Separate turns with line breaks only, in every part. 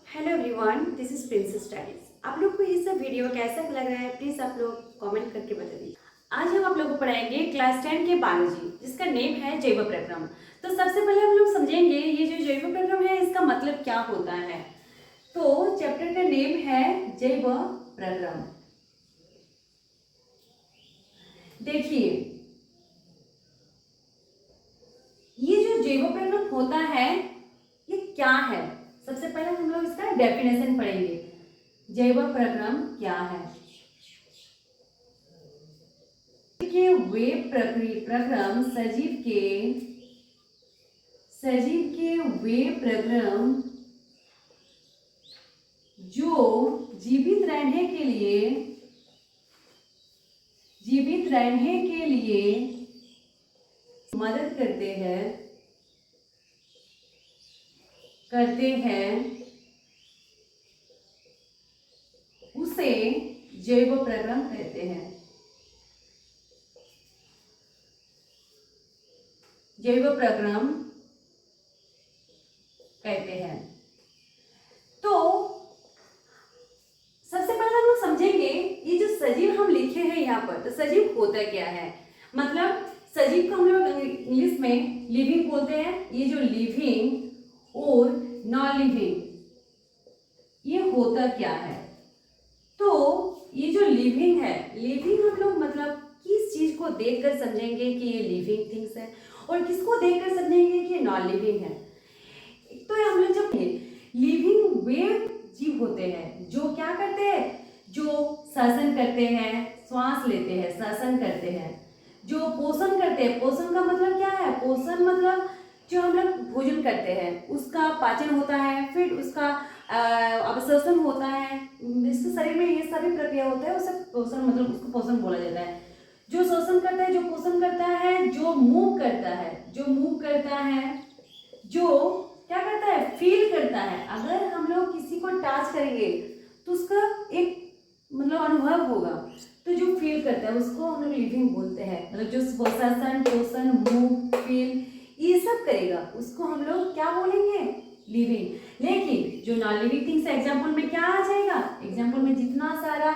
Hello everyone, this is princess studies. आप लोग को ये सब वीडियो कैसा लग रहा है प्लीज आप लोग कमेंट करके बता दीजिए। आज हम आप लोग को पढ़ाएंगे क्लास 10 के बायोलॉजी जिसका नेम है जैव प्रक्रम। तो सबसे पहले हम लोग समझेंगे ये जो जैव प्रक्रम है इसका मतलब क्या होता है। तो चैप्टर का नेम है जैव प्रक्रम। देखिए ये जो जैव प्रक्रम होता है ये क्या है। सबसे पहले हम लोग इसका डेफिनेशन पढ़ेंगे। जैव प्रक्रम क्या है कि वे प्रक्रम सजीव के वे प्रक्रम जो जीवित रहने के लिए मदद करते हैं उसे जैव प्रक्रम कहते हैं। जैव प्रक्रम कहते हैं। तो सबसे पहले हम लोग समझेंगे ये जो सजीव हम लिखे हैं यहाँ पर, तो सजीव होता क्या है। मतलब सजीव को हम लोग इंग्लिश में लिविंग बोलते हैं। ये जो लिविंग और नॉन लिविंग ये होता क्या है। तो ये जो लिविंग है, लिविंग हम लोग मतलब किस चीज को देखकर समझेंगे कि ये लिविंग थिंग्स है और किसको देखकर समझेंगे कि ये नॉन लिविंग है। तो हम लोग जब लिविंग वे जीव होते हैं जो क्या करते हैं, जो श्वसन करते हैं, श्वास लेते हैं, श्वसन करते हैं, जो पोषण करते हैं। पोषण का मतलब क्या है, पोषण मतलब जो हम लोग भोजन करते हैं उसका पाचन होता है, फिर उसका अवशोषण होता है, इसके शरीर में ये सभी प्रक्रिया होता है, उसे पोषण मतलब उसको पोषण बोला जाता है। जो शोषण करता है, जो पोषण करता है, जो मूव करता है, जो क्या करता है, फील करता है। अगर हम लोग किसी को टच करेंगे तो उसका एक मतलब अनुभव होगा, तो जो फील करता है उसको हम लोग लिविंग बोलते हैं। मतलब जो श्वसन, पोषण, मूव, फील ये सब करेगा उसको हम लोग क्या बोलेंगे, लिविंग। लेकिन जो नॉन लिविंग थिंग्स एग्जाम्पल में क्या आ जाएगा, एग्जाम्पल में जितना सारा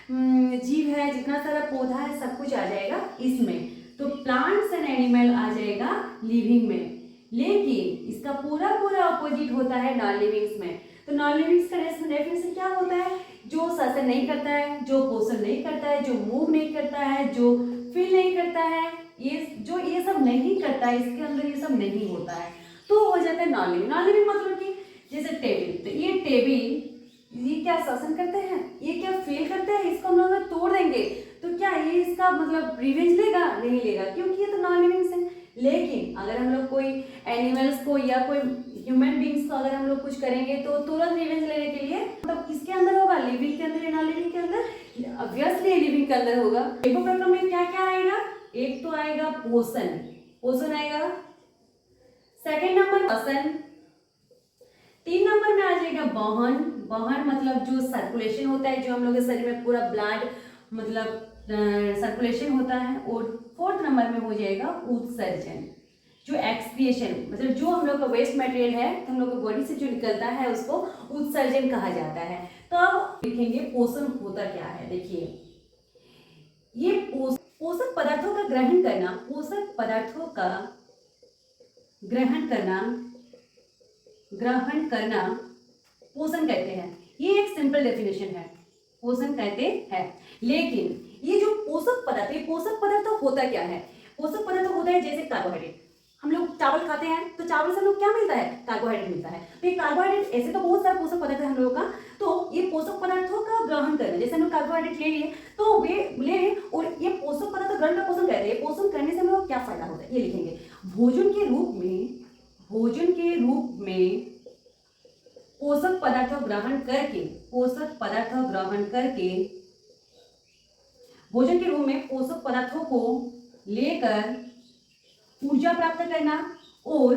जीव है, जितना सारा पौधा है, सब कुछ आ जाएगा इसमें। तो प्लांट्स एंड एनिमल आ जाएगा लिविंग में। लेकिन इसका पूरा अपोजिट होता है नॉन लिविंग्स में। तो नॉन लिविंग्स का डेफिनेशन क्या होता है, जो श्वसन नहीं करता है, जो पोषण नहीं करता है, जो मूव नहीं करता है, जो फील नहीं करता है, ये सब नहीं करता है, इसके अंदर ये सब नहीं होता है, तो हो जाता है नॉन लिविंग। नॉन लिविंग मतलब कि जैसे टेबल, तो ये टेबल ये क्या श्वसन करते हैं, ये क्या फील करते हैं, इसको हम लोग तोड़ देंगे तो क्या ये इसका मतलब रिवेंज लेगा, नहीं लेगा, क्योंकि ये तो नॉन लिविंग है। लेकिन अगर हम लोग कोई एनिमल्स को या कोई ह्यूमन बींग्स को अगर हम लोग कुछ करेंगे तो तुरंत रिवेंज लेने के लिए मतलब किसके अंदर होगा, लिविंग के अंदर या नॉन लिविंग के अंदर, ऑब्वियसली लिविंग के अंदर होगा। जैव प्रक्रम में क्या क्या आएगा, एक तो आएगा पोषण आएगा, सेकंड नंबर श्वसन, 3 नंबर में आ जाएगा वहन मतलब जो सर्कुलेशन होता है, जो हम लोग के शरीर में पूरा ब्लड मतलब सर्कुलेशन होता है, और 4th नंबर में हो जाएगा उत्सर्जन, जो एक्सक्रिएशन मतलब जो हम लोग का वेस्ट मटेरियल है, तो हम लोग के बॉडी से जो निकलता है उसको उत्सर्जन कहा जाता है। तो अब देखेंगे पोषण होता क्या है। देखिए ये पोषक पदार्थों का ग्रहण करना पोषण कहते हैं। ये एक सिंपल डेफिनेशन है, पोषण कहते हैं। लेकिन ये जो पोषक पदार्थ होता क्या है, पोषक पदार्थ होता है जैसे कार्बोहाइड्रेट। हम लोग चावल खाते हैं तो चावल से हम लोग क्या मिलता है, कार्बोहाइड्रेट मिलता है। तो ये कार्बोहाइड्रेट ऐसे तो बहुत सारा पोषक पदार्थ है हम लोगों का, तो ये पोषक पदार्थों का ग्रहण करना, जैसे हम लोग कार्बोहाइड्रेट ले लिए तो वे ले लिए, और ये पोषक पदार्थ ग्रहण का पोषण कहते हैं। पोषण करने से हम लोग क्या फायदा होता है ये लिखेंगे। भोजन के रूप में पोषक पदार्थों ग्रहण करके भोजन के रूप में पोषक पदार्थों को लेकर ऊर्जा प्राप्त करना, और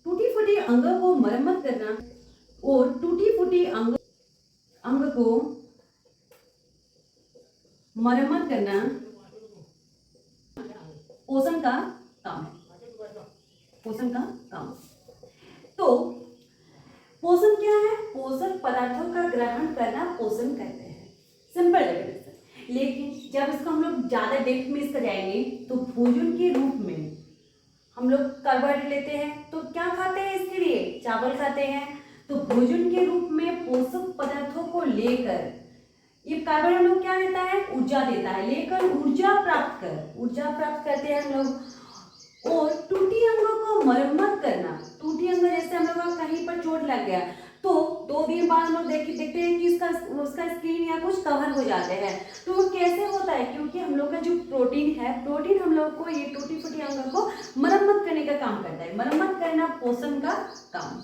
टूटी फूटी अंगों को मरम्मत करना, और टूटी फूटी अंग को मरम्मत करना पोषण का काम है। तो पोषण क्या है, पोषक पोषक पदार्थों का ग्रहण करना पोषण कहते हैं, सिंपल डेफिनेशन। लेकिन जब इसको हम लोग ज़्यादा डेप्थ में इसका जाएंगे तो भोजन के रूप में हम लोग कार्बोहाइड्रेट लेते हैं, तो क्या खाते हैं इसके लिए, चावल खाते हैं। तो भोजन के रूप में पोषक पदार्थों को लेकर ये कार्बन हम लोग क्या देता है, ऊर्जा देता है, लेकर ऊर्जा प्राप्त करते हैं हम लोग। और टूटी अंगों को मरम्मत करना, टूटी अंग जैसे हम लोग का कहीं पर चोट लग गया तो 2 दिन बाद हम लोग देखते हैं कि उसका स्किन या कुछ कवर हो जाते हैं। तो वो कैसे होता है, क्योंकि हम लोग का जो प्रोटीन है, प्रोटीन हम लोग को ये टूटी फूटी अंगों को मरम्मत करने का काम करता है। मरम्मत करना पोषण का काम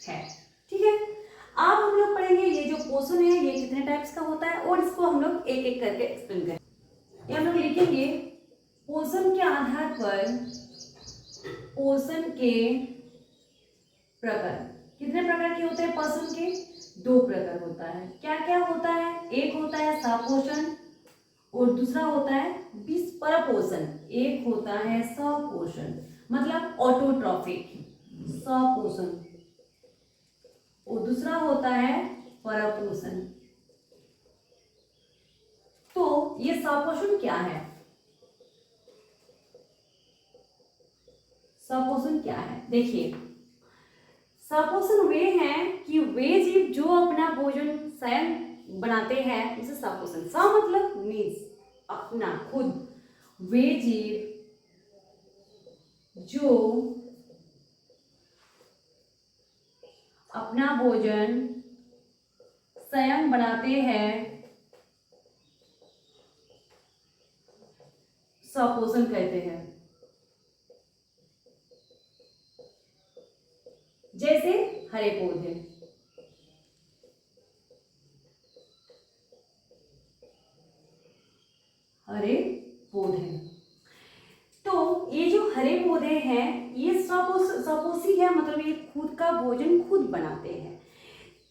है, ठीक है। अब हम लोग पढ़ेंगे ये जो पोषण है ये कितने टाइप्स का होता है और इसको हम लोग एक एक करके एक्सप्लेन करेंगे। ये हम लोग लिखेंगे पोषण के आधार पर पोषण के प्रकार। कितने प्रकार के होते हैं पोषण के, 2 प्रकार होता है। क्या क्या होता है, एक होता है सपोषण और दूसरा होता है परपोषण। एक होता है सपोषण मतलब ऑटोट्रॉफिक सपोषण और दूसरा होता है परपोषण। तो ये सपोषण क्या है, सपोषण क्या है, देखिए सपोषण वे हैं कि वे जीव जो अपना भोजन स्वयं बनाते हैं उसे सपोषण। स मतलब नीज, अपना खुद, वे जीव जो अपना भोजन स्वयं बनाते हैं सपोषण कहते हैं। जैसे हरे पौधे, हरे पौधे। तो ये जो हरे पौधे हैं ये सपोषी है, मतलब ये खुद का भोजन खुद बनाते हैं।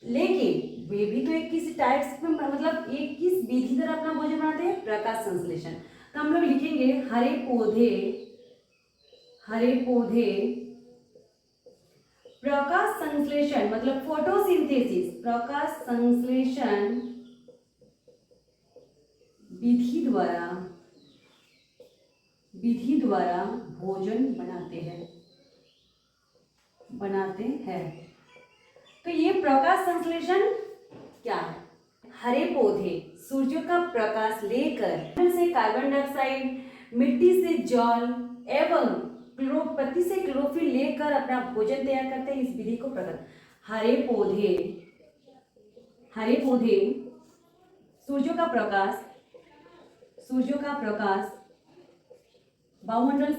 लेकिन वे भी तो एक किसी टाइप्स में, मतलब एक किस विधि द्वारा अपना भोजन बनाते हैं, प्रकाश संश्लेषण। तो हम लोग लिखेंगे हरे पौधे प्रकाश संश्लेषण मतलब फोटोसिंथेसिस, प्रकाश संश्लेषण विधि द्वारा भोजन बनाते हैं। तो ये प्रकाश संश्लेषण क्या है, हरे पौधे सूर्य का प्रकाश लेकर से कार्बन डाइऑक्साइड, मिट्टी से जल एवं पत्ती से क्लोरोफिल लेकर अपना भोजन तैयार करते हैं। इस विधि को प्रकाश, हरे पौधे सूर्य का प्रकाश वायुमंडल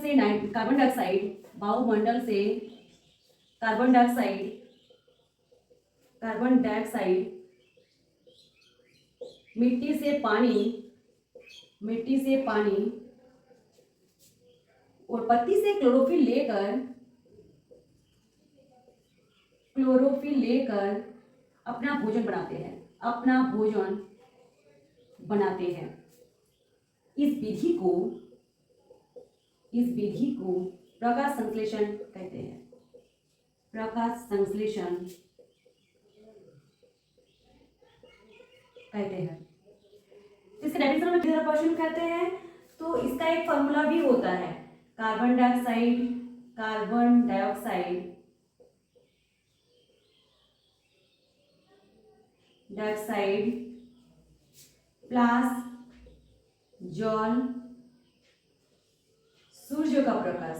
से कार्बन डाइऑक्साइड, मिट्टी से पानी और पत्ती से क्लोरोफिल लेकर अपना भोजन बनाते हैं। इस विधि को प्रकाश संश्लेषण कहते हैं। इसके डेफिनेशन में कितना क्वेश्चन कहते हैं, तो इसका एक फॉर्मूला भी होता है, कार्बन डाइऑक्साइड प्लस जल सूर्य का प्रकाश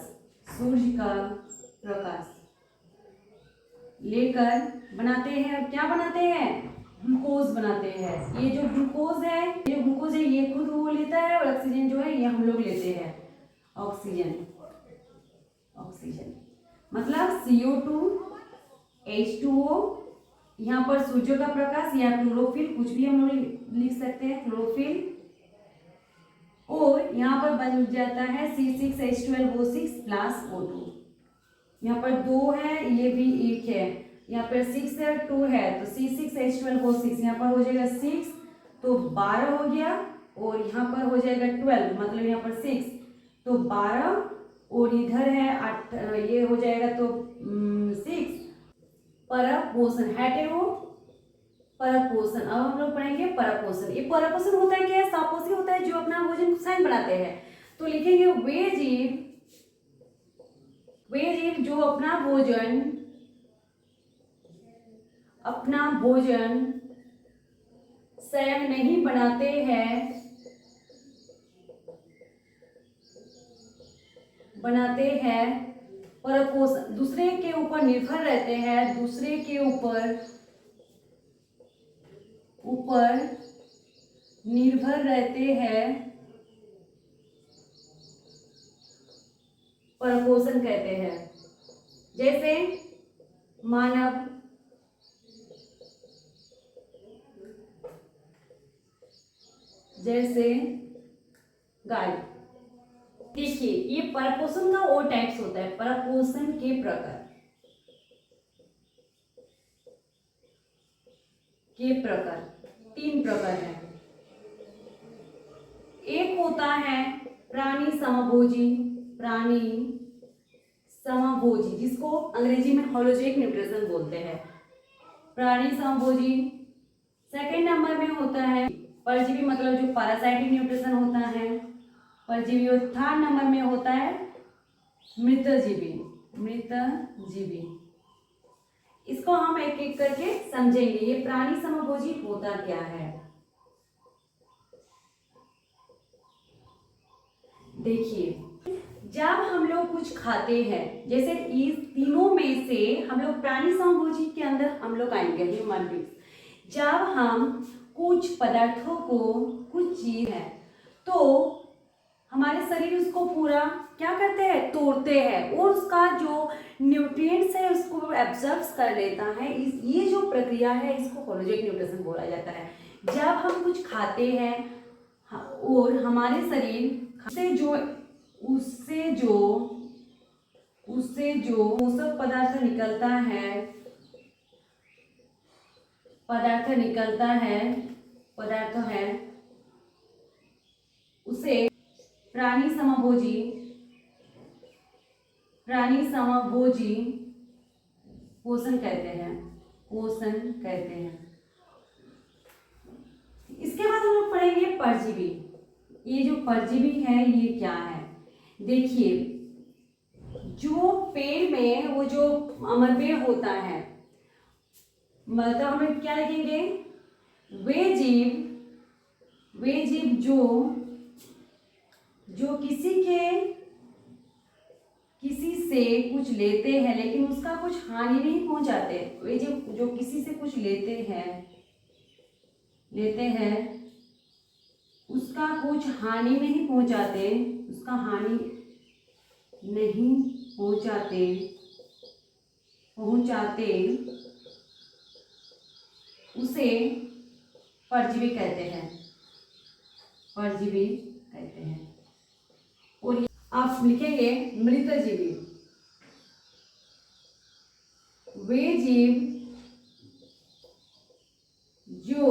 लेकर बनाते हैं। क्या बनाते हैं, ग्लूकोज बनाते हैं। ये जो ग्लूकोज है ये खुद वो लेता है और ऑक्सीजन जो है ये हम लोग लेते हैं। ऑक्सीजन मतलब CO2 H2O, यहाँ पर सूर्य का प्रकाश या क्लोरोफिल, कुछ भी हम लोग लिख सकते हैं, क्लोरोफिल। और यहाँ पर बन जाता है C6H12O6 प्लस O2। यहाँ पर 2 है, ये भी 1 है, यहाँ पर 6 है 2 है, तो C6H12O6 यहाँ पर हो जाएगा 6 तो 12 हो गया, और यहाँ पर हो जाएगा 12 मतलब यहाँ पर 6 तो 12, और इधर है 8, ये हो जाएगा तो 6 परपोषण हेटेरो परपोषण। अब हम लोग पढ़ेंगे परपोषण। ये परपोषण होता है क्या? सापोषी होता है जो अपना भोजन स्वयं बनाते हैं। तो लिखेंगे वे जीव जो अपना भोजन स्वयं नहीं बनाते हैं परपोषण, दूसरे के ऊपर निर्भर रहते हैं, दूसरे के ऊपर निर्भर रहते हैं, परपोषण कहते हैं। जैसे मानव, जैसे गाय। देखिए ये परपोषण का और टाइप्स होता है, परपोषण के प्रकार, तीन प्रकार हैं। एक होता है प्राणी समभोजी, जिसको अंग्रेजी में होलोजिक न्यूट्रिशन बोलते हैं, प्राणी समभोजी। सेकंड नंबर में होता है परजीवी, मतलब जो पैरासाइटिक न्यूट्रिशन होता है, परजीवी। और थर्ड नंबर में होता है मृतजीवी। इसको हम एक एक करके समझेंगे, ये प्राणी समभोजी होता क्या है। देखिए जब हम लोग कुछ खाते हैं, जैसे इस तीनों में से हम लोग प्राणी समभोजी के अंदर हम लोग आएंगे, ह्यूमन बींग्स। जब हम कुछ पदार्थों को, कुछ चीज है, तो हमारे शरीर उसको पूरा क्या करते हैं, तोड़ते हैं, और उसका जो न्यूट्रिएंट्स है उसको एब्जॉर्ब कर लेता है। ये जो प्रक्रिया है इसको होलोजिक न्यूट्रिशन बोला जाता है। जब हम कुछ खाते हैं और हमारे शरीर उससे जो पोषक पदार्थ निकलता है उसे प्राणी समभोजी पोषण कहते हैं। इसके बाद हम लोग पढ़ेंगे परजीवी। ये जो परजीवी है ये क्या है? देखिए जो पेड़ में वो जो अमरपेड़ होता है, मतलब हम लोग क्या लिखेंगे, वे जीव जो किसी से कुछ लेते हैं लेकिन उसका कुछ हानि नहीं पहुंचाते। वे जो किसी से कुछ लेते हैं उसका कुछ हानि नहीं पहुंचाते, उसे परजीवी कहते हैं। और आप लिखेंगे मृतजीवी। वे जीव जो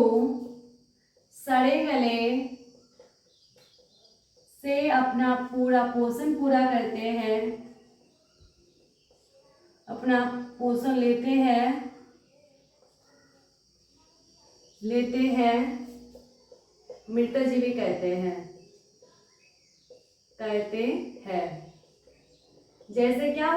सड़े गले से अपना पूरा पोषण पूरा करते हैं, अपना पोषण लेते हैं, मृतजीवी कहते हैं। जैसे क्या